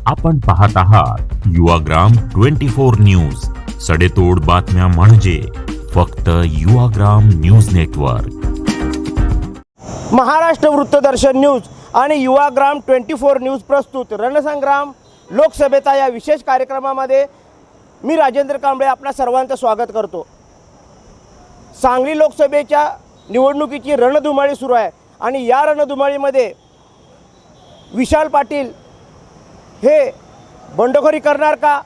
आपण पाहत आहात युवाग्राम 24 न्यूज, सडेतोड बातम्या म्हणजे फक्त Yuvagram news network. Maharashtra वृत्तदर्शन news आणि युवाग्राम 24 न्यूज प्रस्तुत रणसंग्राम लोकसभेचा या विशेष कार्यक्रमामध्ये मी राजेंद्र कांबळे आपणा सर्वांचं स्वागत करतो। सांगली लोकसभेच्या निवडणुकीची रणधुमाळी सुरू आहे आणि या रणधुमाळीमध्ये विशाल पाटील हे बंडखोरी करणार का,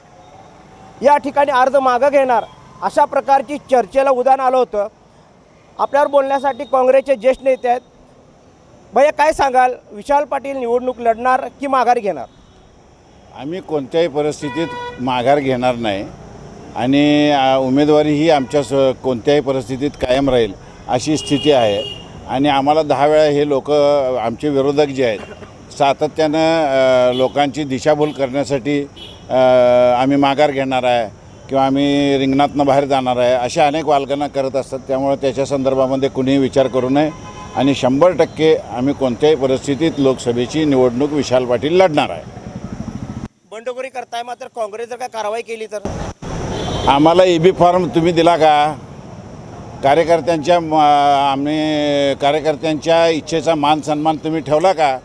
या ठिकाणी अर्ज मागं घेणार, अशा प्रकारची चर्चेला उधाण आलं होतं। आपल्यावर बोलण्यासाठी काँग्रेसचे ज्येष्ठ नेते आहेत। भैया, काय सांगाल, विशाल पाटील निवडणूक लढणार की माघार घेणार? आम्ही कोणत्याही परिस्थितीत माघार घेणार नाही आणि उमेदवारी ही आमच्या कोणत्याही परिस्थितीत कायम राहील अशी स्थिती आहे। आणि आम्हाला 10 वेळा हे लोक, आमचे विरोधक जे आहेत, सातत्यानं लोकांची दिशाभूल करण्यासाठी आम्ही माघार घेणार आहे किंवा आम्ही रिंगणातनं बाहेर जाणार आहे अशा अनेक वालगना करत असतात। त्यामुळे त्याच्या संदर्भामध्ये कुणीही विचार करू नये आणि 100% आम्ही कोणत्याही परिस्थितीत लोकसभेची निवडणूक विशाल पाटील लढणार आहे। बंडखोरी करताय मात्र काँग्रेस जर काय कारवाई केली तर? आम्हाला EB फॉर्म तुम्ही दिला का? आम्ही कार्यकर्त्यांच्या इच्छेचा मान सन्मान तुम्ही ठेवला का?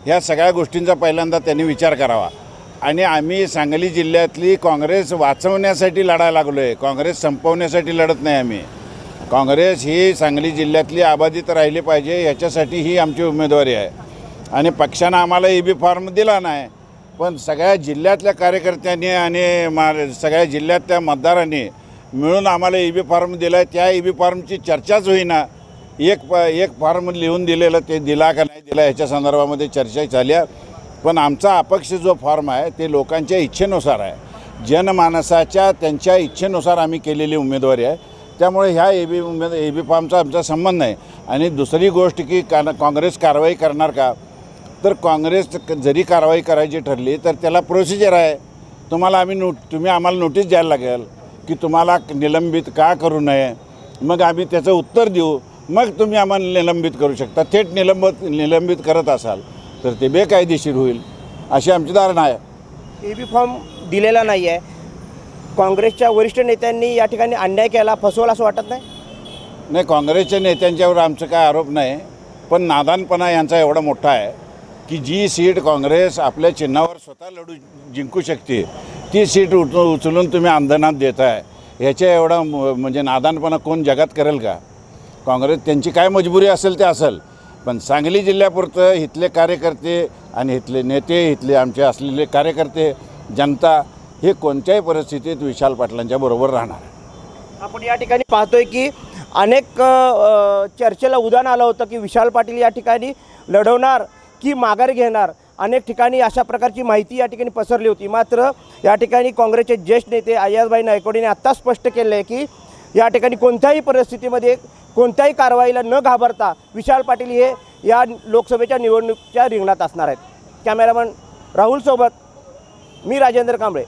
ह्या सगळ्या गोष्टींचा पहिल्यांदा त्यांनी विचार करावा। आणि आम्ही सांगली जिल्ह्यातली काँग्रेस वाचवण्यासाठी लढायला लागलो आहे, काँग्रेस संपवण्यासाठी लढत नाही। आम्ही काँग्रेस ही सांगली जिल्ह्यातली आबादित राहिली पाहिजे याच्यासाठी ही आमची उमेदवारी आहे। आणि पक्षानं आम्हाला EB फॉर्म दिला नाही, पण सगळ्या जिल्ह्यातल्या कार्यकर्त्यांनी आणि सगळ्या जिल्ह्यातल्या मतदारांनी मिळून आम्हाला EB फॉर्म दिला आहे। त्या EB फॉर्मची चर्चाच होईना। एक फॉर्म लिहून दिलेलं ते दिला का नाही दिला ह्याच्या संदर्भामध्ये चर्चा झाली आहे। पण आमचा अपक्ष जो फॉर्म आहे ते लोकांच्या इच्छेनुसार आहे, जनमानसाच्या त्यांच्या इच्छेनुसार आम्ही केलेली उमेदवारी आहे। त्यामुळे ह्या EB फॉर्मचा आमचा संबंध नाही। आणि दुसरी गोष्ट की काँग्रेस कारवाई करणार का, तर काँग्रेस जरी कारवाई करायची ठरली तर त्याला प्रोसिजर आहे। तुम्ही आम्हाला नोटीस द्यायला लागेल की तुम्हाला निलंबित का करू नये, मग आम्ही त्याचं उत्तर देऊ, मग तुम्ही आम्हाला निलंबित करू शकता। थेट निलंबित करत असाल तर ते बेकायदेशीर होईल अशी आमची धारणा आहे। EB फॉर्म दिलेला नाही आहे, काँग्रेसच्या वरिष्ठ नेत्यांनी या ठिकाणी अन्याय केला, फसवला असं वाटत नाही? नाही, काँग्रेसच्या नेत्यांच्यावर आमचं काय आरोप नाही, पण नादानपणा यांचा एवढा मोठा आहे की जी सीट काँग्रेस आपल्या चिन्हावर स्वतः जिंकू शकते ती सीट उचलून तुम्ही आंदोलनात देताय, ह्याच्या एवढा म्हणजे नादानपणा कोण जगात करेल का? काँग्रेस त्यांची काय मजबुरी असेल ते असेल, पण सांगली जिल्ह्यापुरतं इथले कार्यकर्ते आणि इथले नेते, इथले आमचे असलेले कार्यकर्ते, जनता हे कोणत्याही परिस्थितीत विशाल पाटलांच्या बरोबर राहणार। आपण या ठिकाणी पाहतोय की अनेक चर्चेला उधाण आलं होतं की विशाल पाटील या ठिकाणी लढवणार की माघार घेणार। अनेक ठिकाणी अशा प्रकारची माहिती या ठिकाणी पसरली होती। मात्र या ठिकाणी काँग्रेसचे ज्येष्ठ नेते अय्याजभाई नायकवडेंनी आत्ता स्पष्ट केलं आहे की या ठिकाणी कोणत्याही परिस्थितीमध्ये कोणत्याही कारवाईला न घाबरता विशाल पाटील हे या लोकसभेच्या निवडणुकीच्या रिंगणात असणार आहेत। कॅमेरामन राहुल सोबत मी राजेंद्र कांबळे।